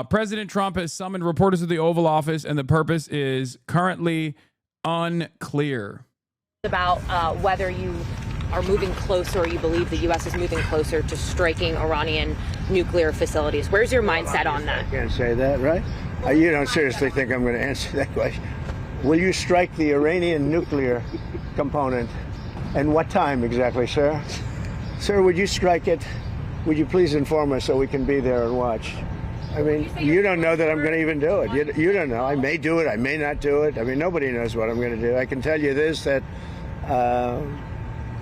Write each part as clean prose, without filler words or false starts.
President Trump has summoned reporters to the Oval Office, and the purpose is currently unclear. About whether you are moving closer, or you believe the U.S. is moving closer to striking Iranian nuclear facilities. Where's your mindset on that? I can't say that, right? You don't seriously think I'm going to answer that question? Will you strike the Iranian nuclear component? And what time exactly, sir? Sir, would you strike it? Would you please inform us so we can be there and watch? I mean, you don't know that I'm going to even do it. You don't know. I may do it. I may not do it. I mean, nobody knows what I'm going to do. I can tell you this, that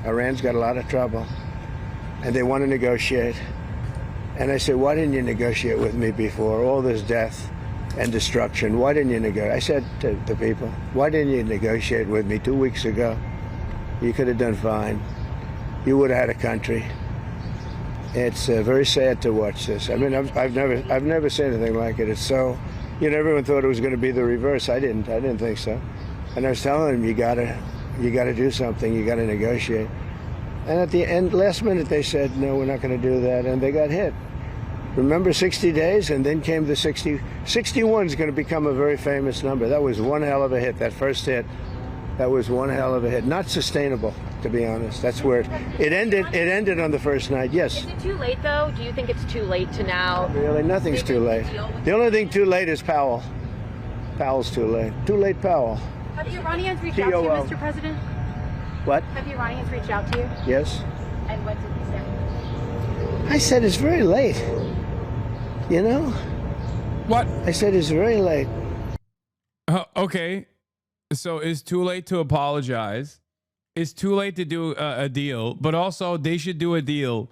Iran's got a lot of trouble, and they want to negotiate. And I said, why didn't you negotiate with me before? All this death and destruction. Why didn't you negotiate? I said to the people, why didn't you negotiate with me 2 weeks ago? You could have done fine. You would have had a country. It's very sad to watch this. I mean, I've never seen anything like it. It's so, everyone thought it was going to be the reverse. I didn't think so. And I was telling them, you gotta do something. You gotta negotiate. And at the end, last minute, they said, no, we're not going to do that, and they got hit. Remember 60 days, and then came the 60. 61 is going to become a very famous number. That was one hell of a hit. That first hit, that was one hell of a hit. Not sustainable, to be honest. That's where it ended. It ended on the first night. Yes. Is it too late, though? Do you think it's too late to now? Really, nothing's too late. The only thing too late is Powell. Powell's too late. Too late, Powell. Have the Iranians reached out to you, Mr. President? What? Have the Iranians reached out to you? Yes. And what did you say? I said it's very late. What? I said it's very late. Okay. So it's too late to apologize. It's too late to do a deal, but also they should do a deal.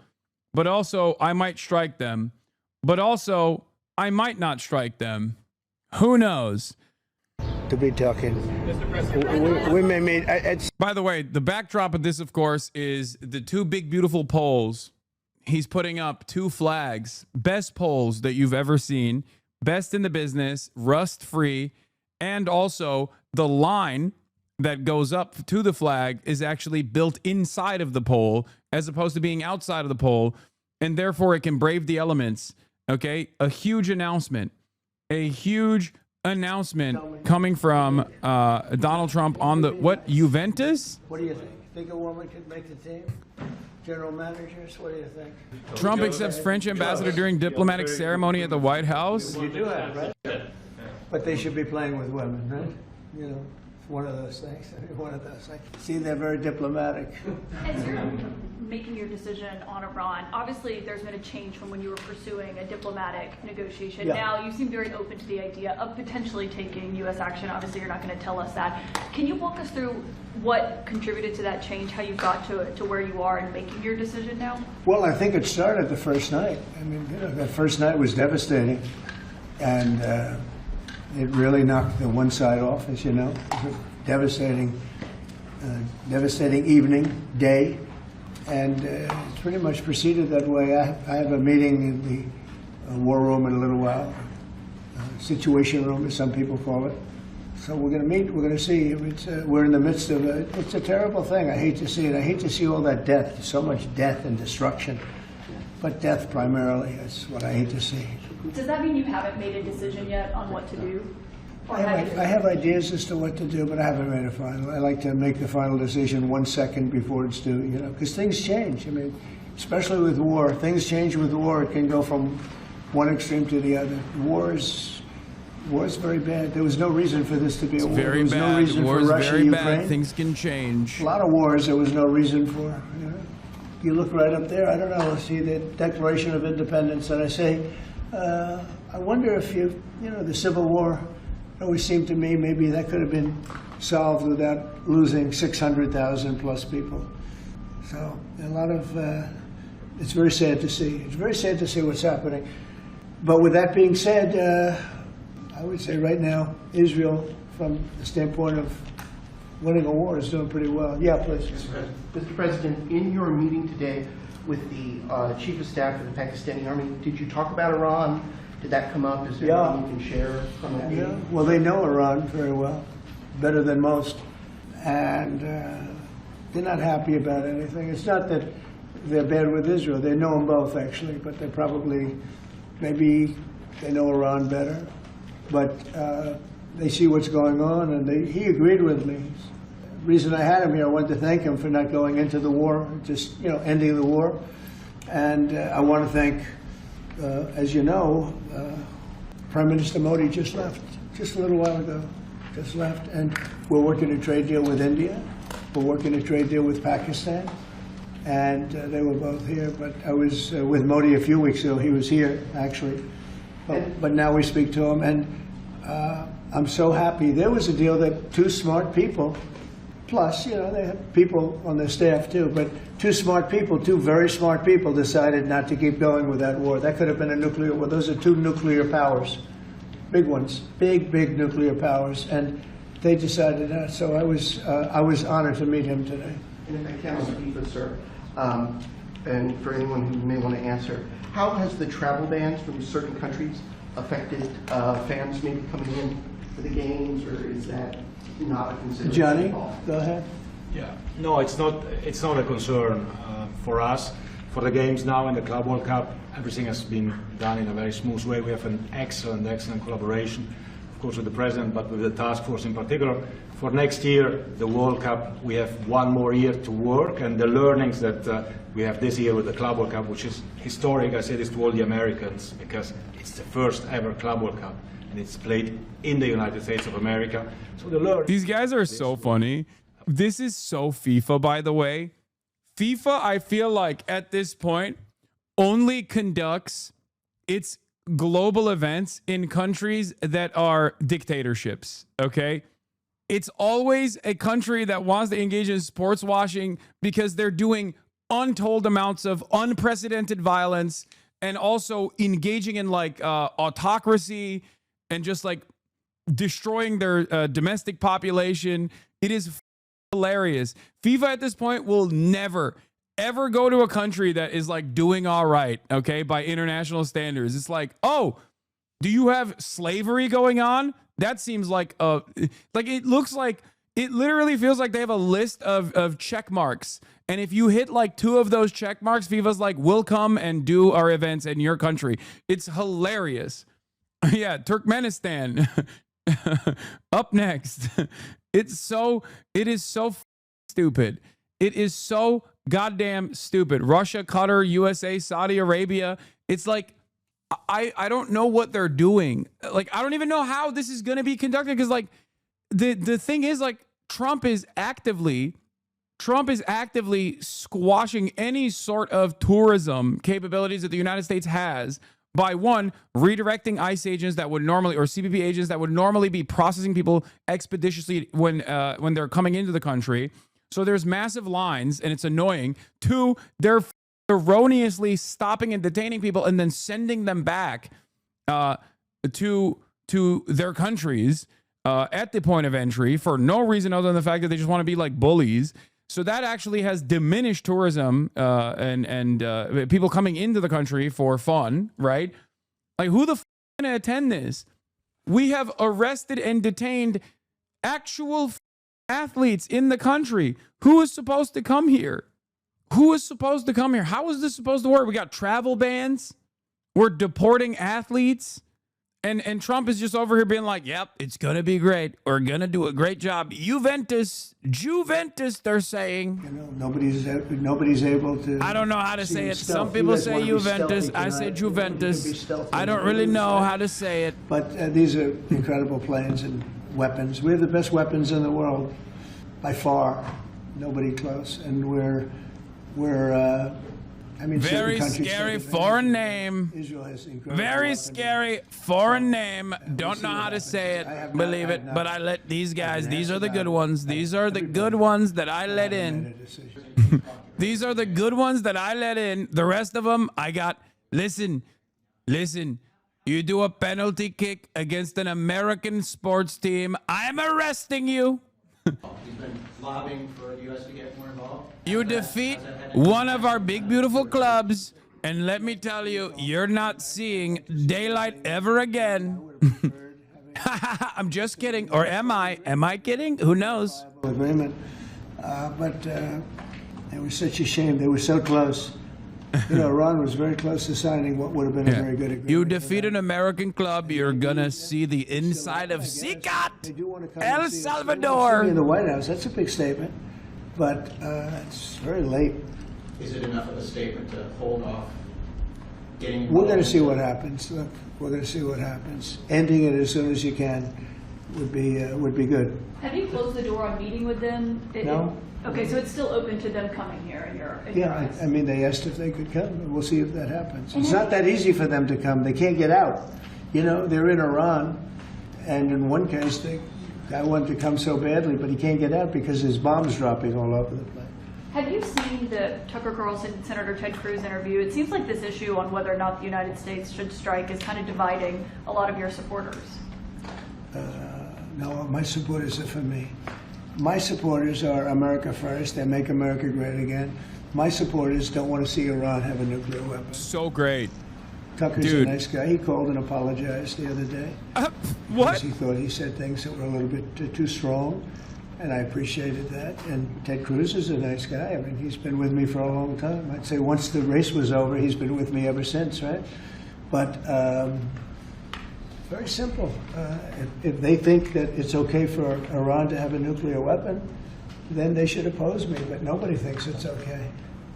But also I might strike them. But also I might not strike them. Who knows? To be talking. We may meet. By the way, the backdrop of this, of course, is the two big, beautiful poles. He's putting up two flags, best poles that you've ever seen, best in the business, rust-free, and also the line that goes up to the flag is actually built inside of the pole as opposed to being outside of the pole, and therefore it can brave the elements. Okay, a huge announcement. A huge announcement coming from Donald Trump on the Juventus? What do you think? Think a woman could make the team? General managers, what do you think? Trump accepts French ambassador during diplomatic ceremony at the White House. You do have, right? But they should be playing with women, right? It's one of those things. One of those things. See, they're very diplomatic. As you're making your decision on Iran, obviously there's been a change from when you were pursuing a diplomatic negotiation. Yeah. Now you seem very open to the idea of potentially taking U.S. action. Obviously, you're not going to tell us that. Can you walk us through what contributed to that change, how you got to where you are in making your decision now? Well, I think it started the first night. I mean, that first night was devastating. And it really knocked the one side off, as you know. It was a devastating evening, day. And it's pretty much proceeded that way. I have a meeting in the war room in a little while, situation room, as some people call it. So we're going to meet. We're going to see. We're in the midst of it. It's a terrible thing. I hate to see it. I hate to see all that death, so much death and destruction. But death primarily is what I hate to see. Does that mean you haven't made a decision yet on what to do? I have ideas as to what to do, but I haven't made a final. I like to make the final decision 1 second before it's due, because things change. I mean, especially with war, things change with war. It can go from one extreme to the other. War is very bad. There was no reason for this to be a war. Very bad. No reason war for is Russia, very Ukraine. bad. Things can change. A lot of wars there was no reason for. You look right up there. I don't know. See the Declaration of Independence, and I say, I wonder if the Civil War. It always seemed to me maybe that could have been solved without losing 600,000 plus people. So a lot of, it's very sad to see. It's very sad to see what's happening. But with that being said, I would say right now, Israel, from the standpoint of winning a war, is doing pretty well. Yeah, please. Mr. President, in your meeting today with the Chief of Staff of the Pakistani Army, did you talk about Iran? Did that come up? Is there anything you can share from that meeting? Yeah. Well, they know Iran very well, better than most. And they're not happy about anything. It's not that they're bad with Israel. They know them both, actually, but they probably maybe They know Iran better, but they see what's going on, and he agreed with me. The reason I had him here, I wanted to thank him for not going into the war, just ending the war, and I want to thank, as you know, Prime Minister Modi just left, just a little while ago, just left, and we're working a trade deal with India, we're working a trade deal with Pakistan, and they were both here. But I was with Modi a few weeks ago. He was here actually, but now we speak to him, and I'm so happy. There was a deal that two smart people, plus they have people on their staff too, but two very smart people decided not to keep going with that war. That could have been a nuclear war. Those are two nuclear powers, big ones, big nuclear powers, and they decided that. So I was honored to meet him today. And if I can, on FIFA, sir, and for anyone who may want to answer, how has the travel bans from certain countries affected fans maybe coming in for the games, or is that not a consideration? Johnny, go ahead. Yeah, no, it's not a concern for us. For the games now in the Club World Cup, everything has been done in a very smooth way. We have an excellent collaboration, of course, with the president, but with the task force in particular. For next year, the World Cup, we have one more year to work, and the learnings that we have this year with the Club World Cup, which is historic, I say this to all the Americans, because it's the first ever Club World Cup, and it's played in the United States of America. So the learning. These guys are so funny. This is so FIFA, by the way. FIFA, I feel like at this point, only conducts its global events in countries that are dictatorships, okay? It's always a country that wants to engage in sports washing because they're doing untold amounts of unprecedented violence and also engaging in like autocracy and just like destroying their domestic population. It is hilarious. FIFA at this point will never, ever go to a country that is like doing all right, okay, by international standards. It's like, oh, do you have slavery going on? That seems like it looks like, it literally feels like they have a list of check marks. And if you hit like 2 of those check marks, FIFA's like, we'll come and do our events in your country. It's hilarious. Yeah, Turkmenistan. Up next. It is so stupid. It is so goddamn stupid. Russia, Qatar, USA, Saudi Arabia. It's like, I don't know what they're doing. Like, I don't even know how this is going to be conducted, because like the thing is, like, Trump is actively squashing any sort of tourism capabilities that the United States has by, one, redirecting ICE agents that would normally, or CBP agents that would normally be processing people expeditiously when they're coming into the country. So there's massive lines and it's annoying. 2, they're erroneously stopping and detaining people and then sending them back to their countries at the point of entry for no reason other than the fact that they just want to be like bullies. So that actually has diminished tourism and people coming into the country for fun, right? Like, who the f*** is going to attend this? We have arrested and detained actual athletes in the country. Who is supposed to come here? Who is supposed to come here? How is this supposed to work? We got travel bans. We're deporting athletes. And Trump is just over here being like, yep, it's going to be great. We're going to do a great job. Juventus, they're saying. You know, nobody's able to. I don't know how to say it. Some people say Juventus. I say Juventus. I don't really know how to say it. But these are incredible planes and weapons. We have the best weapons in the world, by far. Nobody close. And we're very scary foreign name. Israel has incredible Very weapons. Scary foreign name. Don't know how to say it. Believe it. But I let these guys, these are the good ones. These are the good ones that I let in. These are the good ones that I let in. The rest of them, I got, listen. You do a penalty kick against an American sports team, I'm arresting you. He's been lobbying for the U.S. to get more involved. You defeat one of our big, beautiful clubs, and let me tell you, you're not seeing daylight ever again. I'm just kidding. Or am I? Am I kidding? Who knows? Agreement. But it was such a shame. They were so close. You know, Iran was very close to signing what would have been a very good agreement. You defeat an American club, you're gonna see the inside of They Sicat, do want to come El and see us. They want to see Salvador. me in the White House. That's a big statement, but it's very late. Is it enough of a statement to hold off getting? We're going to see what happens. Look, we're going to see what happens. Ending it as soon as you can would be good. Have you closed the door on meeting with them? No. Okay, so it's still open to them coming here in your Yeah, eyes. I mean, they asked if they could come. We'll see if that happens. It's not that easy for them to come. They can't get out. You know, they're in Iran, and in one case, the guy wanted to come so badly, but he can't get out because his bombs dropping all over the place. Have you seen the Tucker Carlson, Senator Ted Cruz interview? It seems like this issue on whether or not the United States should strike is kind of dividing a lot of your supporters. No, my supporters are for me. My supporters are America first. They make America great again. My supporters don't want to see Iran have a nuclear weapon. So great. Tucker's Dude. a nice guy. He called and apologized the other day. What? Because he thought he said things that were a little bit too strong, and I appreciated that. And Ted Cruz is a nice guy. I mean, he's been with me for a long time. I'd say once the race was over, he's been with me ever since, right? But very simple. If they think that it's okay for Iran to have a nuclear weapon, then they should oppose me. But nobody thinks it's okay.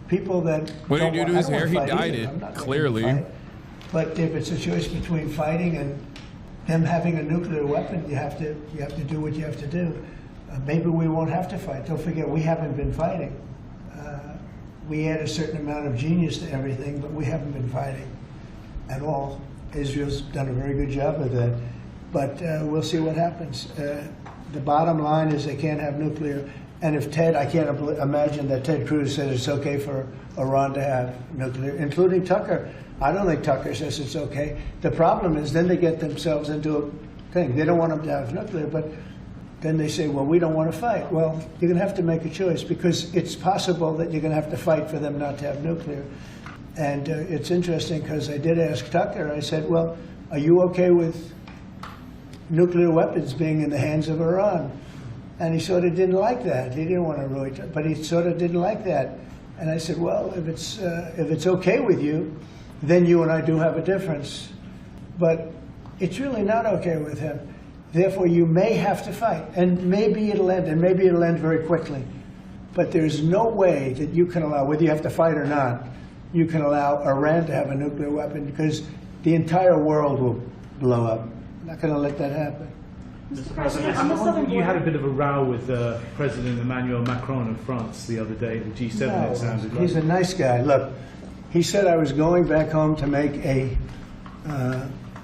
People that What did don't he do want- to I his don't hair? wanna He fight dyed either. it, I'm not looking to clearly. fight. But if it's a choice between fighting and them having a nuclear weapon, you have to do what you have to do. Maybe we won't have to fight. Don't forget, we haven't been fighting. We add a certain amount of genius to everything, but we haven't been fighting at all. Israel's done a very good job of that. But we'll see what happens. The bottom line is they can't have nuclear. And if I can't imagine that Ted Cruz says it's okay for Iran to have nuclear, including Tucker. I don't think Tucker says it's okay. The problem is then they get themselves into a thing. They don't want them to have nuclear, but then they say, well, we don't want to fight. Well, you're going to have to make a choice because it's possible that you're going to have to fight for them not to have nuclear. And it's interesting because I did ask Tucker, I said, well, are you okay with nuclear weapons being in the hands of Iran? And he sort of didn't like that. He didn't want to really, but he sort of didn't like that. And I said, well, if it's okay with you, then you and I do have a difference. But it's really not okay with him. Therefore, you may have to fight, and maybe it'll end, and maybe it'll end very quickly. But there's no way that you can allow, whether you have to fight or not, you can allow Iran to have a nuclear weapon because the entire world will blow up. I'm not going to let that happen. Mr. President, I'm wondering, you had a bit of a row with President Emmanuel Macron of France the other day, the G7 it sounded like. He's a nice guy. Look, he said I was going back home to make a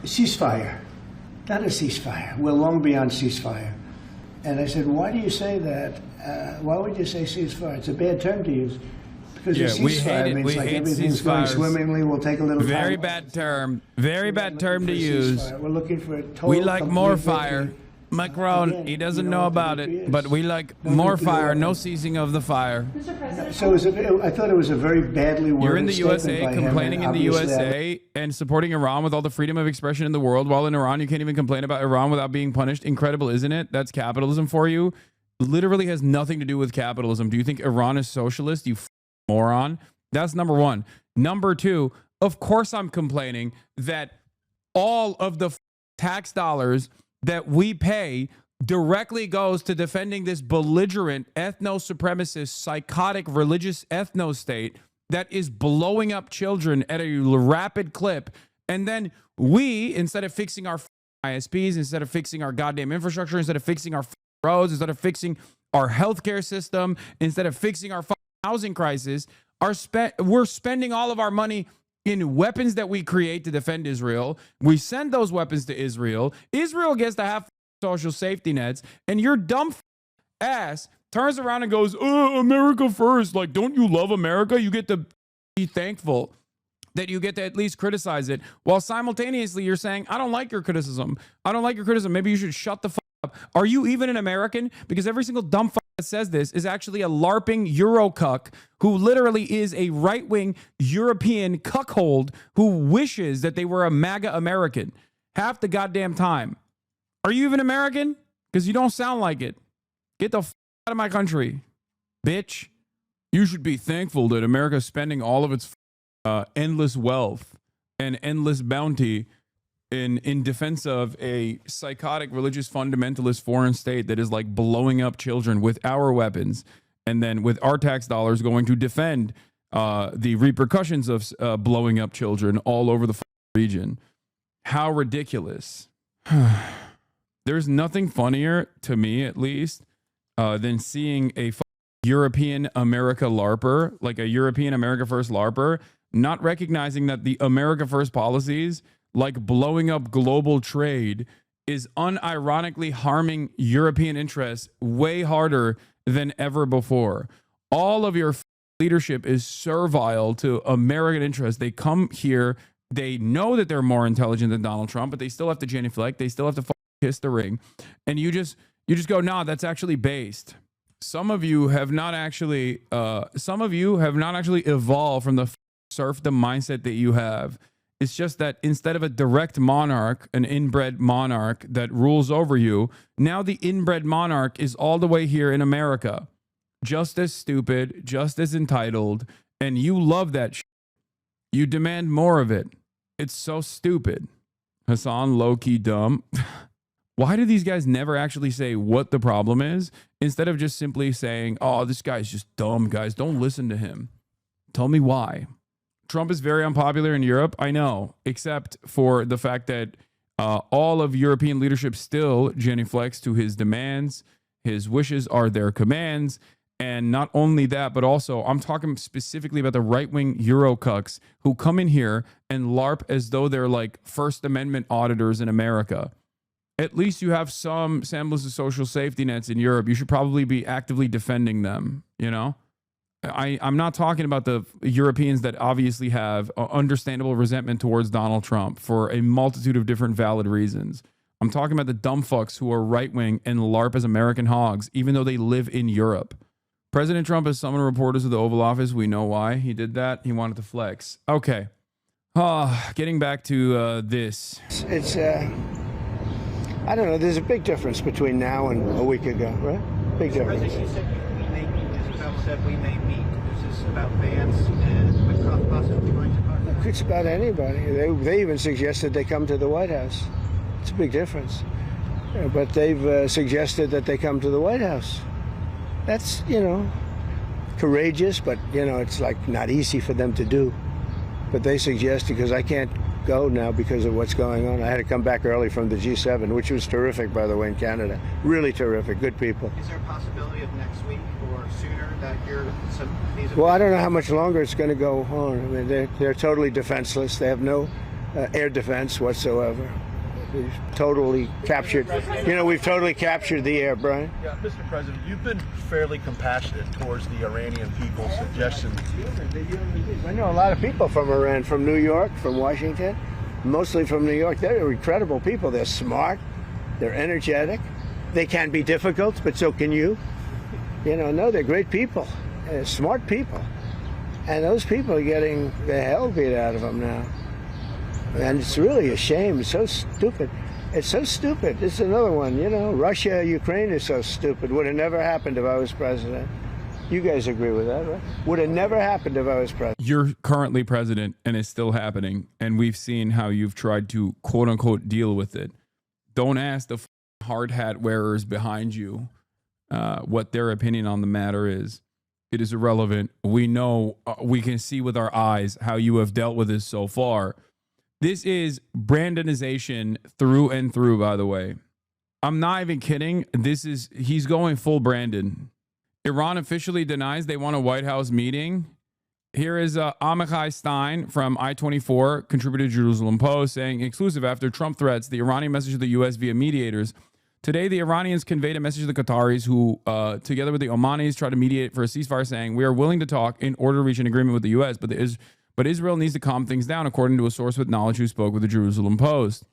ceasefire. Not a ceasefire. We're long beyond ceasefire. And I said, why do you say that? Why would you say ceasefire? It's a bad term to use. Because Yeah, a we ceasefire hate it. means We like hate everything's going ceasefires. swimmingly. We'll take a little time. Very bad term. Very bad term to use. We're looking for a total, We like more complete fire. victory. Macron, Again, he doesn't you know know what the about victory it, is. but we like No more nuclear fire, no weapons. ceasing of the fire. Mr. President, So I thought it was a very badly worded You're in the statement USA, by him, complaining and in the obviously USA and supporting Iran with all the freedom of expression in the world, while in Iran you can't even complain about Iran without being punished. Incredible, isn't it? That's capitalism for you. Literally has nothing to do with capitalism. Do you think Iran is socialist, you moron? That's number one. Number two, of course I'm complaining that all of the tax dollars that we pay directly goes to defending this belligerent, ethno-supremacist, psychotic, religious ethno-state that is blowing up children at a rapid clip. And then we, instead of fixing our ISPs, instead of fixing our goddamn infrastructure, instead of fixing our roads, instead of fixing our healthcare system, instead of fixing our housing crisis, we're spending all of our money in weapons that we create to defend Israel. We send those weapons to Israel. Israel gets to have social safety nets, and your dumb ass turns around and goes, "Oh, America first." Like, don't you love America? You get to be thankful that you get to at least criticize it, while simultaneously you're saying, "I don't like your criticism. I don't like your criticism. Maybe you should shut the fuck up." Are you even an American? Because every single dumb fuck that says this is actually a LARPing Eurocuck who literally is a right-wing European cuckold who wishes that they were a MAGA American half the goddamn time. Are you even American? Because you don't sound like it. Get the fuck out of my country, bitch. You should be thankful that America's spending all of its endless wealth and endless bounty in defense of a psychotic religious fundamentalist foreign state that is like blowing up children with our weapons, and then with our tax dollars going to defend the repercussions of blowing up children all over the region. How ridiculous. There's nothing funnier, to me at least, than seeing a European America LARPer, like a European America First LARPer, not recognizing that the America First policies, like blowing up global trade, is unironically harming European interests way harder than ever before. All of your leadership is servile to American interests. They come here, they know that they're more intelligent than Donald Trump, but they still have to genuflect. They still have to kiss the ring. And you just go, nah, that's actually based. Some of you have not actually evolved from the serfdom mindset that you have. It's just that instead of a direct monarch, an inbred monarch that rules over you, now the inbred monarch is all the way here in America. Just as stupid, just as entitled, and you love that shit. You demand more of it. It's so stupid. Hasan, low-key dumb. Why do these guys never actually say what the problem is, instead of just simply saying, oh, this guy's just dumb, guys, don't listen to him? Tell me why. Trump is very unpopular in Europe, I know, except for the fact that all of European leadership still genuflects to his demands. His wishes are their commands. And not only that, but also I'm talking specifically about the right-wing Eurocucks who come in here and LARP as though they're like First Amendment auditors in America. At least you have some semblance of social safety nets in Europe. You should probably be actively defending them, you know? I'm not talking about the Europeans that obviously have understandable resentment towards Donald Trump for a multitude of different valid reasons. I'm talking about the dumb fucks who are right-wing and LARP as American hogs, even though they live in Europe. President Trump has summoned reporters to the Oval Office. We know why he did that. He wanted to flex. Okay. Getting back to this. It's I don't know. There's a big difference between now and a week ago, right? Big difference. President, you said we may meet. Is this about Vance and with Trump possibly going to talk? Look, it's about anybody. They even suggested they come to the White House. It's a big difference. Yeah, but they've suggested that they come to the White House. That's, courageous, but, it's like not easy for them to do. But they suggest, because I can't go now because of what's going on. I had to come back early from the G7, which was terrific, by the way, in Canada. Really terrific. Good people. Is there a possibility of next week or sooner that these? Well, I don't know how much longer it's going to go on. I mean, they're totally defenseless. They have no air defense whatsoever. We've totally captured. We've totally captured the air, Brian. Yeah, Mr. President, you've been fairly compassionate towards the Iranian people's suggestions. I know a lot of people from Iran, from New York, from Washington, mostly from New York. They're incredible people. They're smart. They're energetic. They can be difficult, but so can you. No, they're great people. Smart people. And those people are getting the hell beat out of them now. And it's really a shame. It's so stupid. It's so stupid. It's another one, Russia, Ukraine is so stupid. Would have never happened if I was president. You guys agree with that, right? Would have never happened if I was president. You're currently president and it's still happening. And we've seen how you've tried to quote unquote deal with it. Don't ask the hard hat wearers behind you what their opinion on the matter is. It is irrelevant. We know, we can see with our eyes how you have dealt with this so far. This is Brandonization through and through, by the way. I'm not even kidding. He's going full Brandon. Iran officially denies they want a White House meeting. Here is Amichai Stein from I-24, contributor to Jerusalem Post, saying, exclusive after Trump threats, the Iranian message to the U.S. via mediators. Today, the Iranians conveyed a message to the Qataris who, together with the Omanis, tried to mediate for a ceasefire, saying, we are willing to talk in order to reach an agreement with the U.S., but Israel needs to calm things down, according to a source with knowledge who spoke with the Jerusalem Post.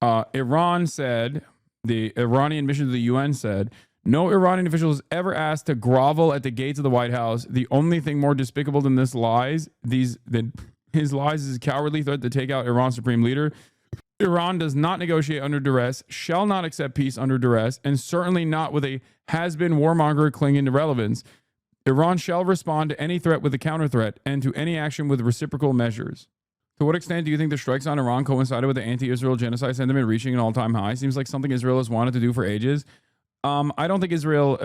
Iran said, the Iranian mission to the UN said, no Iranian official has ever asked to grovel at the gates of the White House. The only thing more despicable than his lies is a cowardly threat to take out Iran's supreme leader. Iran does not negotiate under duress, shall not accept peace under duress, and certainly not with a has-been warmonger clinging to relevance. Iran shall respond to any threat with a counter threat and to any action with reciprocal measures. To what extent do you think the strikes on Iran coincided with the anti-Israel genocide sentiment reaching an all-time high? Seems like something Israel has wanted to do for ages. I don't think Israel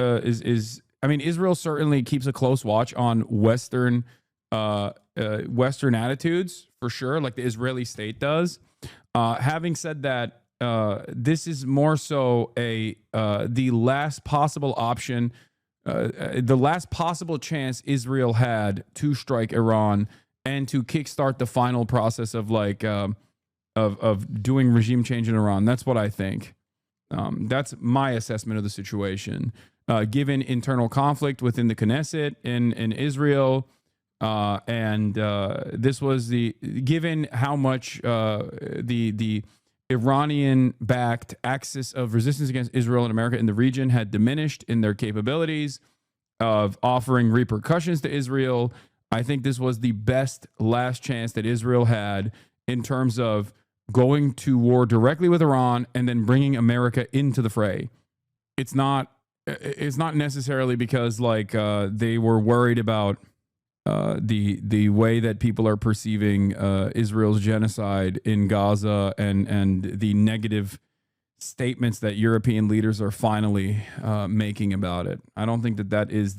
I mean, Israel certainly keeps a close watch on Western attitudes, for sure, like the Israeli state does. Having said that, this is more so the last possible option, the last possible chance Israel had to strike Iran and to kickstart the final process of of doing regime change in Iran. That's what I think. That's my assessment of the situation. Given internal conflict within the Knesset in Israel, and this was given how much the Iranian-backed axis of resistance against Israel and America in the region had diminished in their capabilities of offering repercussions to Israel. I think this was the best last chance that Israel had in terms of going to war directly with Iran and then bringing America into the fray. It's not necessarily because they were worried about the way that people are perceiving Israel's genocide in Gaza and the negative statements that European leaders are finally making about it. I don't think that is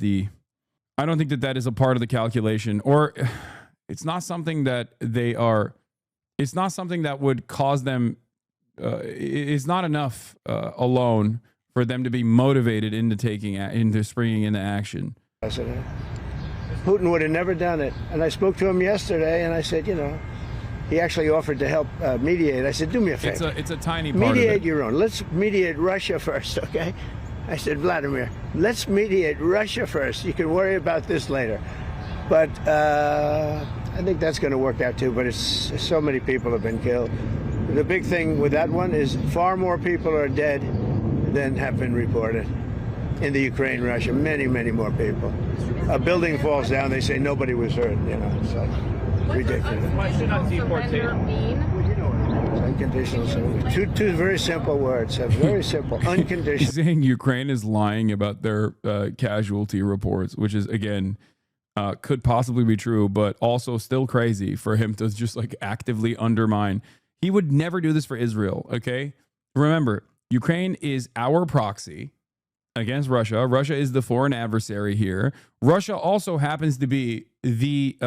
a part of the calculation, or it's not something that it's not something that would cause them, it's not enough alone for them to be motivated into springing into action. President. Putin would have never done it. And I spoke to him yesterday, and I said, he actually offered to help mediate. I said, do me a favor. It's a tiny part mediate of it. your own. Let's mediate Russia first, okay? I said, Vladimir, let's mediate Russia first. You can worry about this later. But I think that's going to work out too. But it's so many people have been killed. The big thing with that one is far more people are dead than have been reported in the Ukraine, Russia. Many, many more people. A building falls down, they say nobody was hurt. It's like ridiculous. Why should not deportation? Unconditional surrender. Two very simple words. Very simple. Unconditional. He's saying Ukraine is lying about their casualty reports, which is, again, could possibly be true, but also still crazy for him to just actively undermine. He would never do this for Israel, okay? Remember, Ukraine is our proxy against Russia. Russia is the foreign adversary here. Russia also happens to be the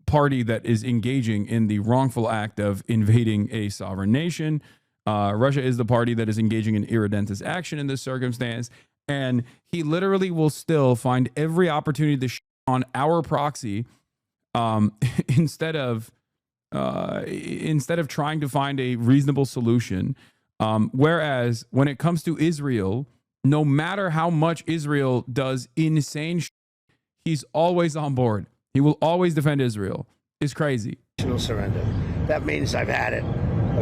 party that is engaging in the wrongful act of invading a sovereign nation. Russia is the party that is engaging in irredentist action in this circumstance. And he literally will still find every opportunity to on our proxy instead of trying to find a reasonable solution. Whereas when it comes to Israel, no matter how much Israel does insane he's always on board. He will always defend Israel. It's crazy. Surrender. That means I've had it.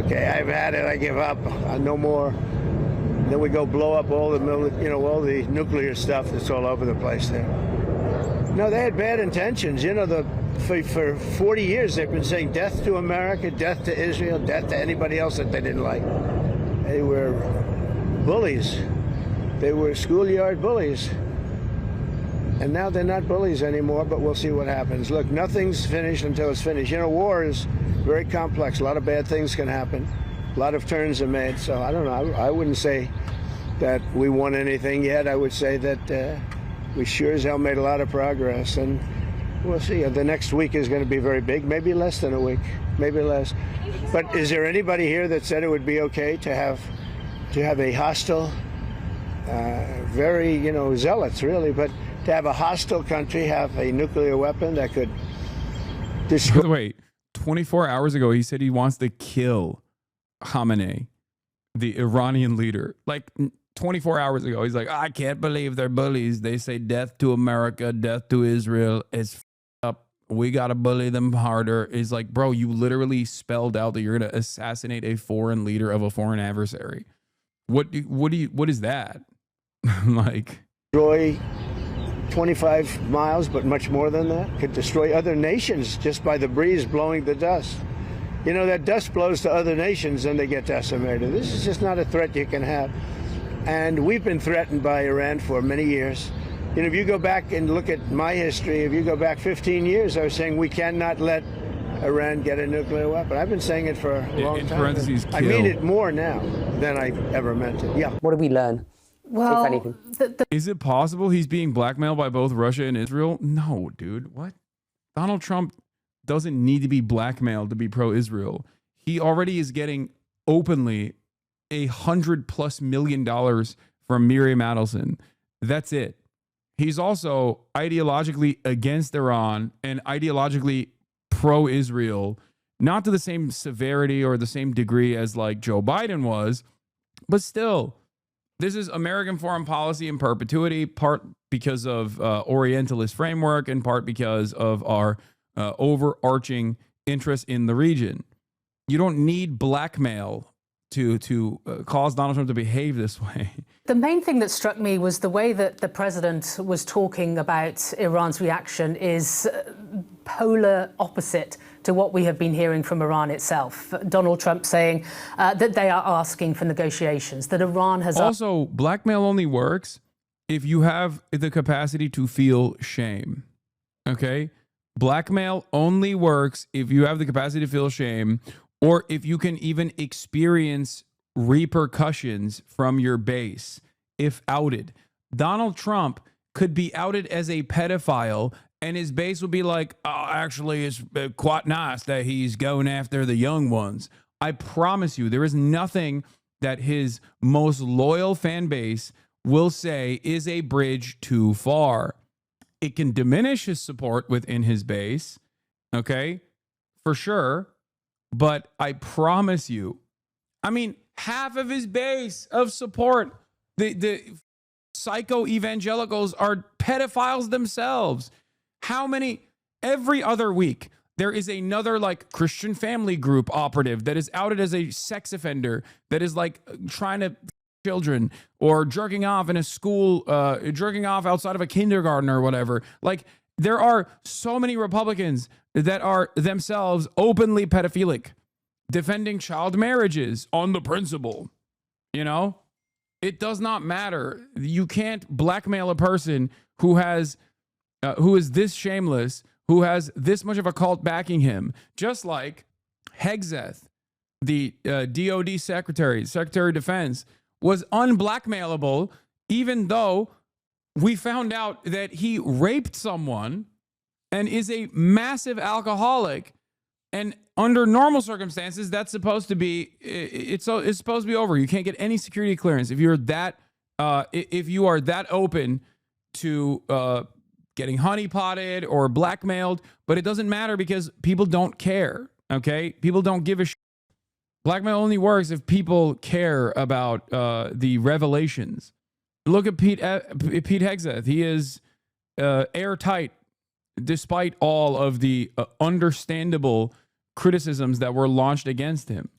Okay, I've had it. I give up. No more. Then we go blow up all the all the nuclear stuff that's all over the place there. No, they had bad intentions. For 40 years they've been saying death to America, death to Israel, death to anybody else that they didn't like. They were bullies. They were schoolyard bullies. And now they're not bullies anymore, but we'll see what happens. Look, nothing's finished until it's finished. War is very complex. A lot of bad things can happen. A lot of turns are made. So I don't know. I wouldn't say that we won anything yet. I would say that we sure as hell made a lot of progress. And we'll see. The next week is going to be very big. Maybe less than a week. Maybe less. But is there anybody here that said it would be okay to have a hostile, very, zealots really, but to have a hostile country have a nuclear weapon that could destroy. By the way, 24 hours ago, he said he wants to kill Khamenei, the Iranian leader. 24 hours ago, he's like, I can't believe they're bullies. They say death to America, death to Israel. It's up. We got to bully them harder. He's like, bro, you literally spelled out that you're going to assassinate a foreign leader of a foreign adversary. What is that? Destroy 25 miles, but much more than that. Could destroy other nations just by the breeze blowing the dust. That dust blows to other nations and they get decimated. This is just not a threat you can have. And we've been threatened by Iran for many years. You know, if you go back and look at my history, if you go back 15 years, I was saying we cannot let Iran get a nuclear weapon. I've been saying it for a long In time. parentheses, I mean kill. it more now than I ever meant it. Yeah. What did we learn, Well, if anything? Is it possible he's being blackmailed by both Russia and Israel? No, dude. What? Donald Trump doesn't need to be blackmailed to be pro-Israel. He already is getting openly $100+ million from Miriam Adelson. That's it. He's also ideologically against Iran and ideologically pro-Israel, not to the same severity or the same degree as like Joe Biden was, but still, this is American foreign policy in perpetuity, part because of Orientalist framework and part because of our overarching interest in the region. You don't need blackmail to cause Donald Trump to behave this way. the main thing that struck me was the way that the president was talking about Iran's reaction is polar opposite to what we have been hearing from Iran itself. Donald Trump saying that they are asking for negotiations, that Iran has... Also, blackmail only works if you have the capacity to feel shame. Okay? Blackmail only works if you have the capacity to feel shame, or if you can even experience repercussions from your base if outed. Donald Trump could be outed as a pedophile and his base would be like, oh, actually, it's quite nice that he's going after the young ones. I promise you, there is nothing that his most loyal fan base will say is a bridge too far. It can diminish his support within his base, okay, for sure. But I promise you, I mean, half of his base of support, the psycho evangelicals are pedophiles themselves. How many? Every other week, there is another like Christian family group operative that is outed as a sex offender that is like trying to children or jerking off in a school, jerking off outside of a kindergarten or whatever. Like, there are so many Republicans that are themselves openly pedophilic, defending child marriages on the principle. You know, it does not matter. You can't blackmail a person who is this shameless, who has this much of a cult backing him. Just like Hegseth, the DOD Secretary of Defense, was unblackmailable, even though we found out that he raped someone and is a massive alcoholic. And under normal circumstances, that's supposed to be, it's supposed to be over. You can't get any security clearance if you are that open to getting honeypotted or blackmailed. But it doesn't matter because people don't care. Okay, people don't give a shit. Blackmail only works if people care about the revelations. Look at Pete Hegseth. He is airtight, despite all of the understandable criticisms that were launched against him.